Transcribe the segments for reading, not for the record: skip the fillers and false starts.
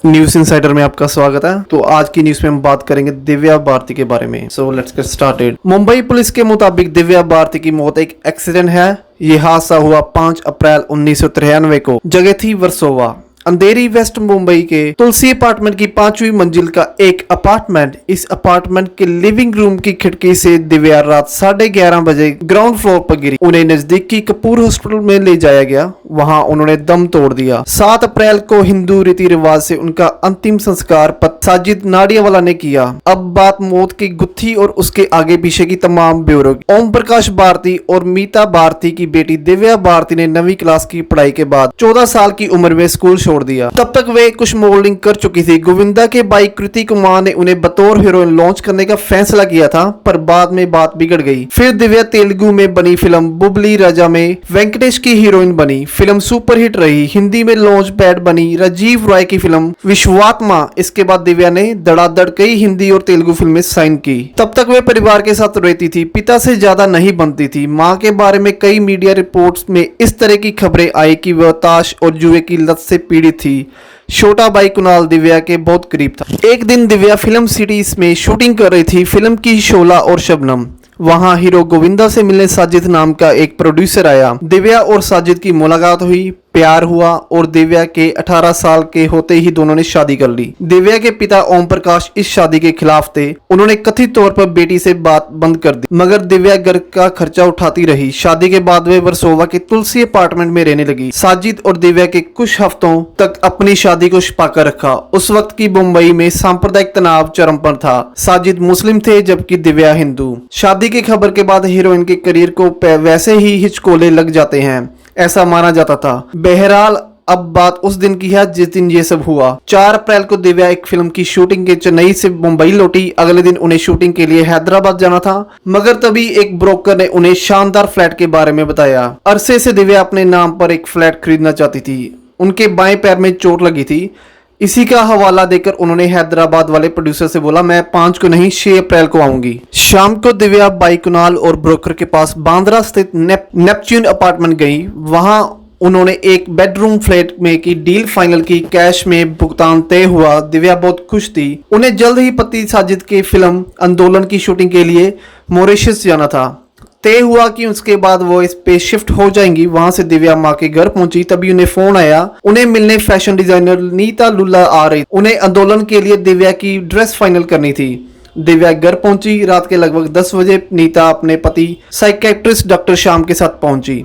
News insider में आपका स्वागत है। तो आज की न्यूज में हम बात करेंगे दिव्या भारती के बारे में। So let's get started. Mumbai police के मुताबिक दिव्या भारती की मौत एक एक्सीडेंट है। ये हादसा हुआ 5 अप्रैल 1993 को। जगह थी वर्सोवा। अंधेरी वेस्ट मुंबई के तुलसी अपार्टमेंट की 5वीं मंजिल का एक अपार्टमेंट। इस अपार्टमेंट के लिविंग रूम की खिड़की से दिव्या रात 11:30 बजे ग्राउंड फ्लोर पर गिरी। उन्हें नजदीकी कपूर हॉस्पिटल में ले जाया गया। वहां उन्होंने दम तोड़ दिया। 7 अप्रैल को हिंदू रीति रिवाज से उनका अंतिम संस्कार साजिद नाडियावाला ने किया। अब बात मौत की गुत्थी और उसके आगे पीछे की तमाम ब्यूरो। ओम प्रकाश भारती और मीता भारती की बेटी दिव्या भारती ने 9वीं क्लास की पढ़ाई के बाद 14 साल की उम्र में स्कूल छोड़ दिया। तब तक वे कुछ मॉडलिंग कर चुकी थी। गोविंदा के भाई कृति कुमार ने उन्हें बतौर हीरोइन लॉन्च करने का फैसला किया था, पर बाद में बात बिगड़ गई। फिर दिव्या तेलुगु में बनी फिल्म बुबली राजा में वेंकटेश की हीरोइन बनी। फिल्म सुपरहिट रही। हिंदी में लॉन्च पैड बनी राजीव रॉय की फिल्म विश्वात्मा। इसके बाद दिव्या ने धड़ाधड़ कई हिंदी और तेलुगु फिल्में साइन की। तब तक वे परिवार के साथ रहती थी। पिता से ज्यादा नहीं बनती थी। मां के बारे में कई मीडिया रिपोर्ट्स में इस तरह की खबरें आई कि वह ताश और जुए की लत से पीड़ित थी। छोटा भाई कुणाल दिव्या के बहुत करीब था। एक दिन दिव्या फिल्म सिटीज में शूटिंग कर रही थी। फिल्म की शोला और शबनम। वहां हीरो गोविंदा से मिलने साजिद नाम का एक प्रोड्यूसर आया। दिव्या और साजिद की मुलाकात हुई, प्यार हुआ और दिव्या के 18 साल के होते ही दोनों ने शादी कर ली। दिव्या के पिता ओम प्रकाश इस शादी के खिलाफ थे। उन्होंने कथित तौर पर बेटी से बात बंद कर दी, मगर दिव्या घर का खर्चा उठाती रही। शादी के बाद वे वर्सोवा के तुलसी अपार्टमेंट में रहने लगी। साजिद और दिव्या के कुछ हफ्तों तक अपनी शादी को छिपाकर रखा। उस वक्त की मुंबई में सांप्रदायिक तनाव चरम पर था। साजिद मुस्लिम थे जबकि दिव्या हिंदू। शादी की खबर के बाद हीरोइन के करियर को वैसे ही हिचकोले लग जाते हैं, ऐसा माना जाता था। बहरहाल अब बात उस दिन की है जिस दिन ये सब हुआ। 4 अप्रैल को दिव्या एक फिल्म की शूटिंग के चेन्नई से मुंबई लौटी। अगले दिन उन्हें शूटिंग के लिए हैदराबाद जाना था, मगर तभी एक ब्रोकर ने उन्हें शानदार फ्लैट के बारे में बताया। अरसे से दिव्या अपने नाम पर एक फ्लैट खरीदना चाहती थी। उनके बाएं पैर में चोट लगी थी। इसी का हवाला देकर उन्होंने हैदराबाद वाले प्रोड्यूसर से बोला, मैं 5 को नहीं 6 अप्रैल को आऊंगी। शाम को दिव्या भाई कुणाल और ब्रोकर के पास बांद्रा स्थित नेपच्यून अपार्टमेंट गई। वहां उन्होंने एक बेडरूम फ्लैट में की डील फाइनल की। कैश में भुगतान तय हुआ। दिव्या बहुत खुश थी। उन्हें जल्द ही पति साजिद के फिल्म आंदोलन की शूटिंग के लिए मॉरिशस जाना था। तय हुआ कि उसके बाद वो इस पे शिफ्ट हो जाएंगी। वहां से दिव्या माँ के घर पहुंची, तभी उन्हें फोन आया। उन्हें मिलने फैशन डिजाइनर नीता लुल्ला आ रही। उन्हें आंदोलन के लिए दिव्या की ड्रेस फाइनल करनी थी। दिव्या घर पहुंची। रात के लगभग 10 बजे नीता अपने पति साइकेट्रिस्ट डॉक्टर श्याम के साथ पहुंची।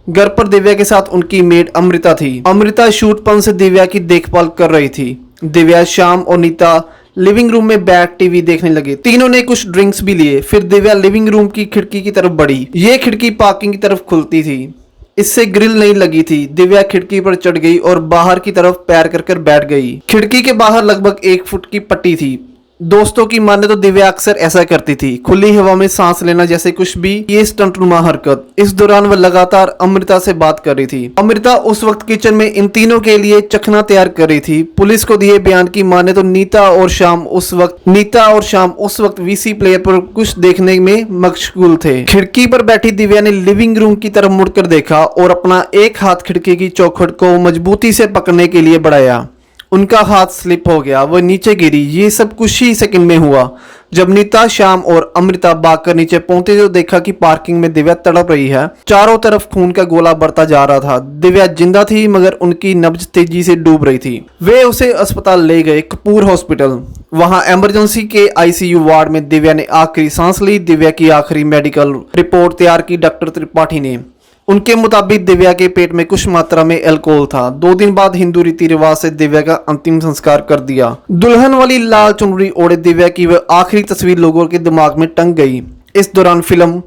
घर पर दिव्या के साथ उनकी मेड अमृता थी। अमृता शूटपन से दिव्या की देखभाल कर रही थी। दिव्या, श्याम और नीता लिविंग रूम में बैठ टीवी देखने लगे। तीनों ने कुछ ड्रिंक्स भी लिए। फिर दिव्या लिविंग रूम की खिड़की की तरफ बढ़ी। ये खिड़की पार्किंग की तरफ खुलती थी। इससे ग्रिल नहीं लगी थी। दिव्या खिड़की पर चढ़ गई और बाहर की तरफ पैर कर बैठ गई। खिड़की के बाहर लगभग 1 फुट की पट्टी थी। दोस्तों की माने तो दिव्या अक्सर ऐसा करती थी, खुली हवा में सांस लेना जैसे कुछ भी ये स्टंटनुमा हरकत। इस दौरान वह लगातार अमृता से बात कर रही थी। अमृता उस वक्त किचन में इन तीनों के लिए चखना तैयार कर रही थी। पुलिस को दिए बयान की माने तो नीता और शाम उस वक्त वीसी प्लेयर पर कुछ देखने में मशगूल थे। खिड़की पर बैठी दिव्या ने लिविंग रूम की तरफ मुड़कर देखा और अपना एक हाथ खिड़की की चौखट को मजबूती से पकड़ने के लिए बढ़ाया। उनका हाथ स्लिप हो गया, वह नीचे गिरी। ये सब कुछ ही सेकंड में हुआ। जब नीता, श्याम और अमृता भागकर नीचे पहुंचे तो देखा कि पार्किंग में दिव्या तड़प रही है। चारों तरफ खून का गोला बढ़ता जा रहा था। दिव्या जिंदा थी, मगर उनकी नब्ज तेजी से डूब रही थी। वे उसे अस्पताल ले गए, कपूर हॉस्पिटल। वहां इमरजेंसी के आईसीयू वार्ड में दिव्या ने आखिरी सांस ली। दिव्या की आखिरी मेडिकल रिपोर्ट तैयार की डॉक्टर त्रिपाठी ने। उनके मुताबिक दिव्या के पेट में कुछ मात्रा में अल्कोहल था। 2 दिन बाद हिंदू रीति रिवाज से दिव्या का अंतिम संस्कार कर दिया। दुल्हन वाली लाल चुनरी ओढ़े दिव्या की वह आखिरी तस्वीर लोगों के दिमाग में टंग गई। इस दौरान फिल्म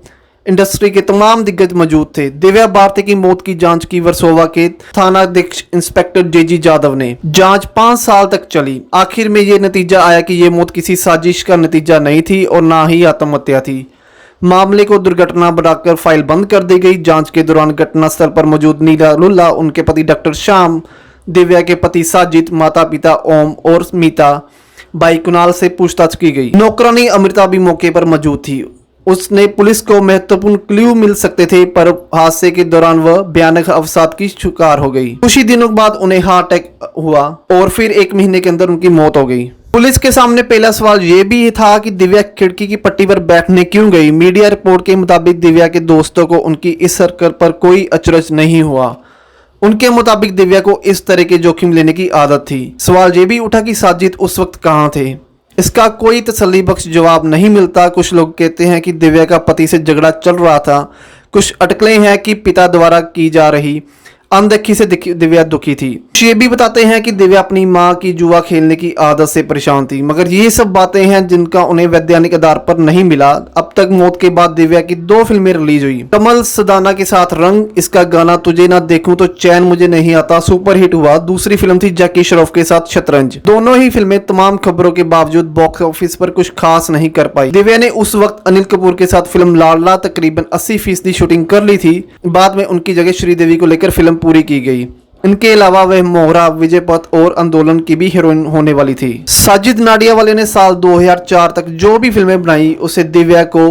इंडस्ट्री के तमाम दिग्गज मौजूद थे। दिव्या भारती की मौत की जांच की वर्सोवा के थानाध्यक्ष इंस्पेक्टर जेजी जाधव ने। जांच 5 साल तक चली। आखिर में ये नतीजा आया कि ये मौत किसी साजिश का नतीजा नहीं थी और ना ही आत्महत्या थी। मामले को दुर्घटना बनाकर फाइल बंद कर दी गई। जांच के दौरान घटनास्थल पर मौजूद नीला लुल्ला, उनके पति डॉक्टर श्याम, दिव्या के पति साजिद, माता पिता ओम और मीता, भाई कुणाल से पूछताछ की गई। नौकरानी अमृता भी मौके पर मौजूद थी। उसने पुलिस को महत्वपूर्ण क्लू मिल सकते थे, पर हादसे के दौरान वह भयानक अवसाद की शिकार हो गई। कुछ ही दिनों बाद उन्हें हार्ट अटैक हुआ और फिर 1 महीने के अंदर उनकी मौत हो गई। पुलिस के सामने पहला सवाल यह भी था कि दिव्या खिड़की की पट्टी पर बैठने क्यों गई। मीडिया रिपोर्ट के मुताबिक दिव्या के दोस्तों को उनकी इस हरकत पर कोई अचरज नहीं हुआ। उनके मुताबिक दिव्या को इस तरह के जोखिम लेने की आदत थी। सवाल यह भी उठा कि साजिद उस वक्त कहाँ थे। इसका कोई तसल्ली बख्श जवाब नहीं मिलता। कुछ लोग कहते हैं कि दिव्या का पति से झगड़ा चल रहा था, कुछ अटकलें हैं कि पिता द्वारा की जा रही अनदेखी से दिव्या दुखी थी। ये भी बताते हैं कि दिव्या अपनी मां की जुआ खेलने की आदत से परेशान थी, मगर ये सब बातें हैं जिनका उन्हें वैज्ञानिक आधार पर नहीं मिला। अब तक मौत के बाद दिव्या की 2 फिल्में रिलीज हुई। कमल सदाना के साथ रंग, इसका गाना तुझे ना देखूं तो चैन मुझे नहीं आता सुपरहिट हुआ। दूसरी फिल्म थी जैकी श्रॉफ के साथ शतरंज। दोनों ही फिल्में तमाम खबरों के बावजूद बॉक्स ऑफिस पर कुछ खास नहीं कर पाई। दिव्या ने उस वक्त अनिल कपूर के साथ फिल्म लाडला तकरीबन 80% शूटिंग कर ली थी। बाद में उनकी जगह श्रीदेवी को लेकर फिल्म पूरी की गई। इनके अलावा वह मोहरा, विजय पथ और आंदोलन की भी हीरोइन होने वाली थी। साजिद नाडियावाला ने साल 2004 तक जो भी फिल्में बनाई उसे दिव्या को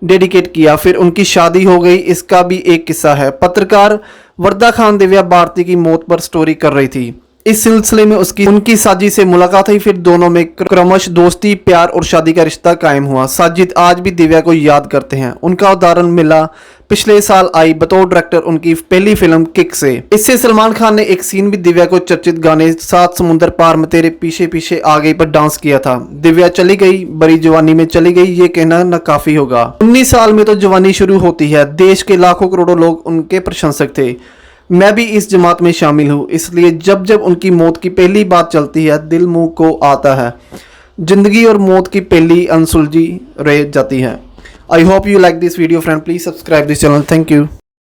डेडिकेट किया। फिर उनकी शादी हो गई। इसका भी एक किस्सा है। पत्रकार वरदा खान दिव्या भारती की मौत पर स्टोरी कर रही थी। इस सिलसिले में उनकी साजिद से मुलाकात हुई। फिर दोनों में क्रमश दोस्ती, प्यार और शादी का रिश्ता कायम हुआ। साजिद आज भी दिव्या को याद करते हैं। उनका उदाहरण मिला पिछले साल आई बतौर डायरेक्टर उनकी पहली फिल्म किक से। इससे सलमान खान ने एक सीन भी दिव्या को चर्चित गाने 7 समुंदर पार में तेरे पीछे पीछे आ गई पर डांस किया था। दिव्या चली गई, बड़ी जवानी में चली गई, ये कहना न काफी होगा। 19 साल में तो जवानी शुरू होती है। देश के लाखों करोड़ों लोग उनके प्रशंसक थे। मैं भी इस जमात में शामिल हूँ। इसलिए जब जब उनकी मौत की पहली बात चलती है दिल मुंह को आता है। जिंदगी और मौत की पहली अनसुलझी रह जाती है। I hope you like this video friend. Please subscribe this channel. Thank you.